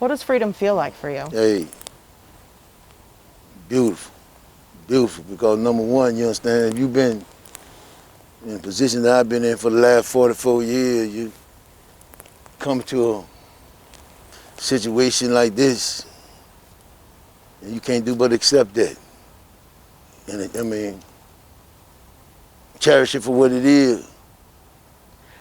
What does freedom feel like for you? Hey, beautiful, beautiful, because number one, you understand, if you've been in the position that I've been in for the last 44 years, you come to a situation like this, and you can't do but accept that. And I mean, cherish it for what it is.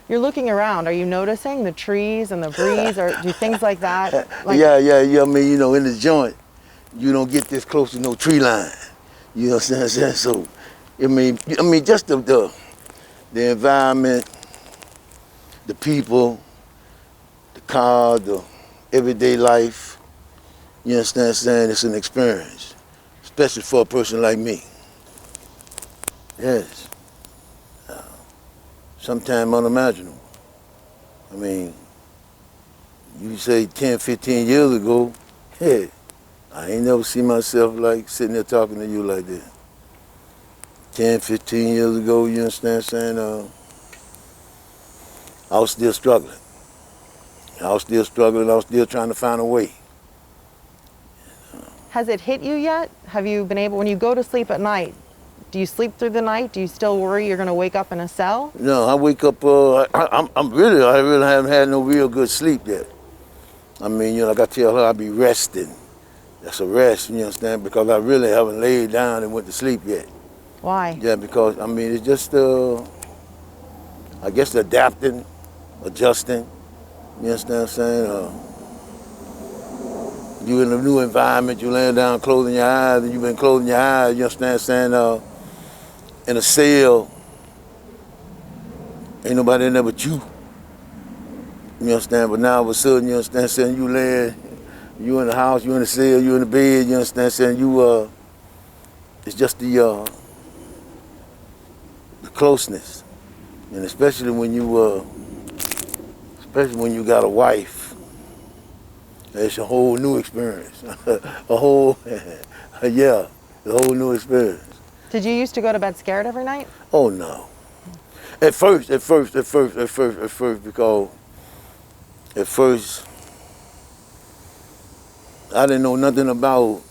You're looking around. Are you noticing the trees and the breeze, or do things like that? Yeah. I mean, you know, in the joint, you don't get this close to no tree line. You know what I'm saying? So, I mean, just the environment, the people, the car, the everyday life. You understand what I'm saying? It's an experience, especially for a person like me. Yes. Sometimes unimaginable. I mean, you say 10, 15 years ago, hey, I ain't never seen myself like sitting there talking to you like that. 10, 15 years ago, you understand what I'm saying? I was still struggling. I was still trying to find a way. Has it hit you yet? Have you been able, when you go to sleep at night, do you sleep through the night? Do you still worry you're going to wake up in a cell? No, I wake up, I really haven't had no real good sleep yet. I mean, you know, like I tell her, I be resting. That's a rest, you understand, because I really haven't laid down and went to sleep yet. Why? Yeah, because, I mean, it's just, I guess adapting, adjusting, you understand what I'm saying? You in a new environment, you laying down closing your eyes, and you've been closing your eyes, you understand what I'm saying? In a cell, ain't nobody in there but you. You understand? But now all of a sudden, you understand what I'm saying? You laying, you in the house, you in the cell, you in the bed, you understand what I'm saying? You, it's just the closeness. And especially when you got a wife, it's a whole new experience. A whole new experience. Did you used to go to bed scared every night? Oh no. At first, because at first, I didn't know nothing about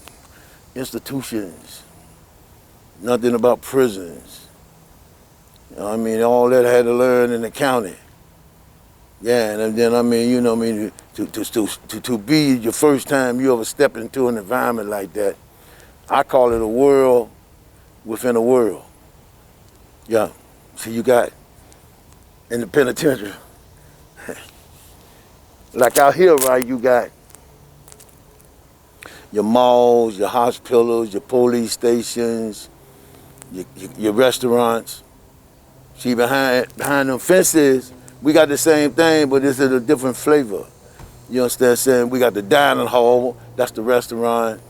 institutions, nothing about prisons. You know, I mean, all that I had to learn in the county. Yeah, and then I mean, you know, I mean, to be your first time you ever step into an environment like that, I call it a world within a world. Yeah. So you got in the penitentiary, like out here, right? You got your malls, your hospitals, your police stations, your restaurants. See, behind them fences, we got the same thing, but it's in a different flavor. You understand what I'm saying? We got the dining hall, that's the restaurant.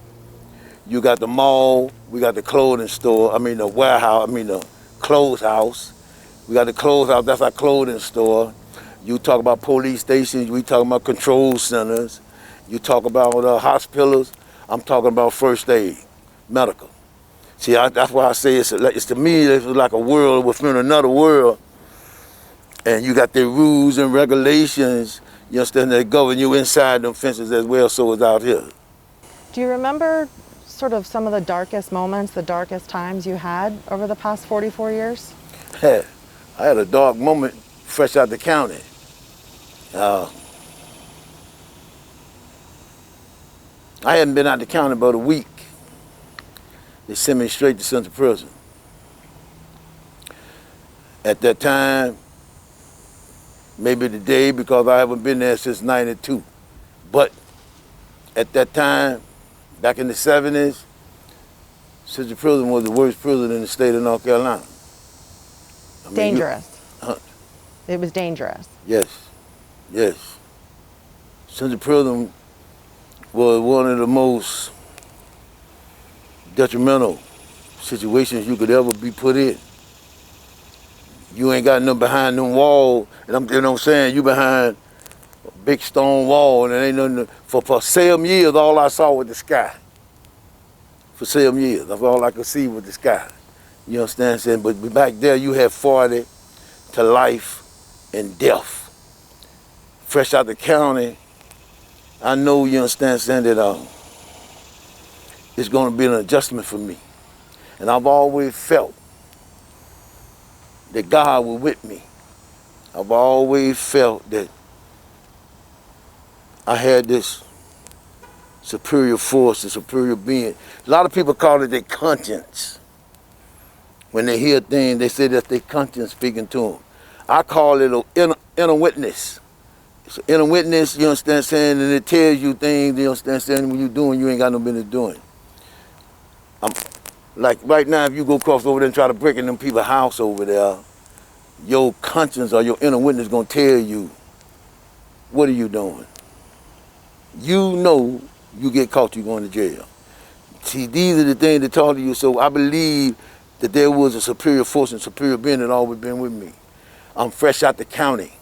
You got the mall, we got the clothing store, the warehouse, the clothes house. We got the clothes house, that's our clothing store. You talk about police stations, we talk about control centers. You talk about hospitals, I'm talking about first aid, medical. See, that's why I say it's to me, it's like a world within another world. And you got the rules and regulations, you understand, that govern you inside them fences as well, so it's out here. Do you remember sort of some of the darkest moments, the darkest times you had over the past 44 years? I had a dark moment fresh out the county. I hadn't been out the county about a week. They sent me straight to Central Prison. At that time, maybe the day, because I haven't been there since '92. But at that time, back in the 70s, Central Prison was the worst prison in the state of North Carolina. Dangerous. It was dangerous. Yes. Central Prison was one of the most detrimental situations you could ever be put in. You ain't got nothing behind them walls, and you know what I'm saying, you behind a big stone wall, and there ain't nothing. For 7 years, all I saw was the sky. For 7 years, that's all I could see was the sky. You understand what I'm saying? But back there, you had 40 to life and death. Fresh out the county, I know, you understand, saying that it's going to be an adjustment for me. And I've always felt that God was with me. I've always felt that I had this superior force, a superior being. A lot of people call it their conscience. When they hear things, they say that's their conscience speaking to them. I call it an inner witness. It's an inner witness, you understand saying, and it tells you things, you understand saying, when you're doing, you ain't got no business doing. Like right now, if you go across over there and try to break in them people's house over there, your conscience or your inner witness gonna tell you, what are you doing? You know you get caught, you going to jail. See, these are the things that talk to you. So I believe that there was a superior force and superior being that always been with me. I'm fresh out the county.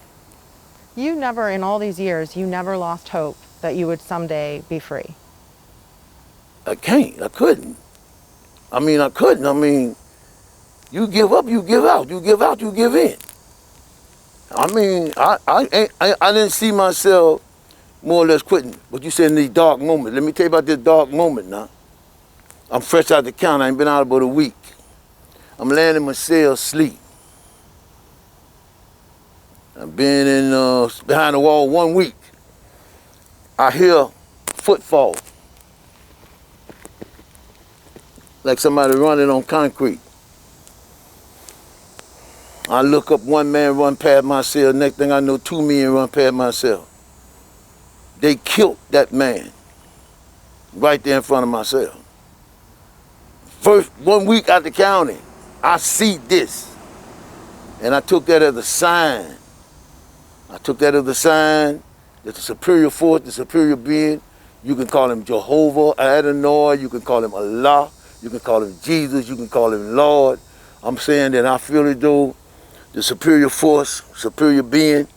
You never, in all these years, you never lost hope that you would someday be free. I couldn't. I mean, you give up, you give out. You give out, you give in. I mean, I didn't see myself more or less quitting. But you said in these dark moments. Let me tell you about this dark moment now. I'm fresh out the county. I ain't been out about a week. I'm laying in my cell asleep. I've been in behind the wall 1 week. I hear footfall. Like somebody running on concrete. I look up, one man run past my cell. Next thing I know, 2 men run past my cell. They killed that man right there in front of my cell. First 1 week out the county, I see this. And I took that as a sign. I took that as a sign that the superior force, the superior being, you can call him Jehovah, Adonai, you can call him Allah, you can call him Jesus, you can call him Lord. I'm saying that I feel as though the superior force, superior being,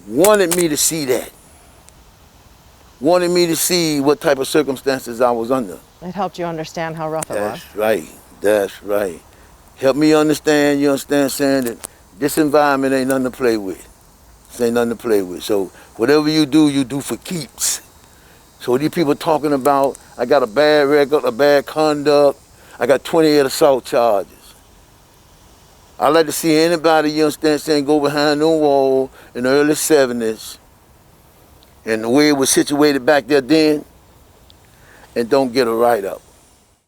wanted me to see that. Wanted me to see what type of circumstances I was under. It helped you understand how rough it was. That's right, that's right. Help me understand, you understand, saying that this environment ain't nothing to play with. This ain't nothing to play with. So whatever you do for keeps. So these people talking about, I got a bad record, a bad conduct, I got 28 assault charges. I like to see anybody, you understand, saying go behind no wall in the early 70s and the way it was situated back there then, and don't get a write-up.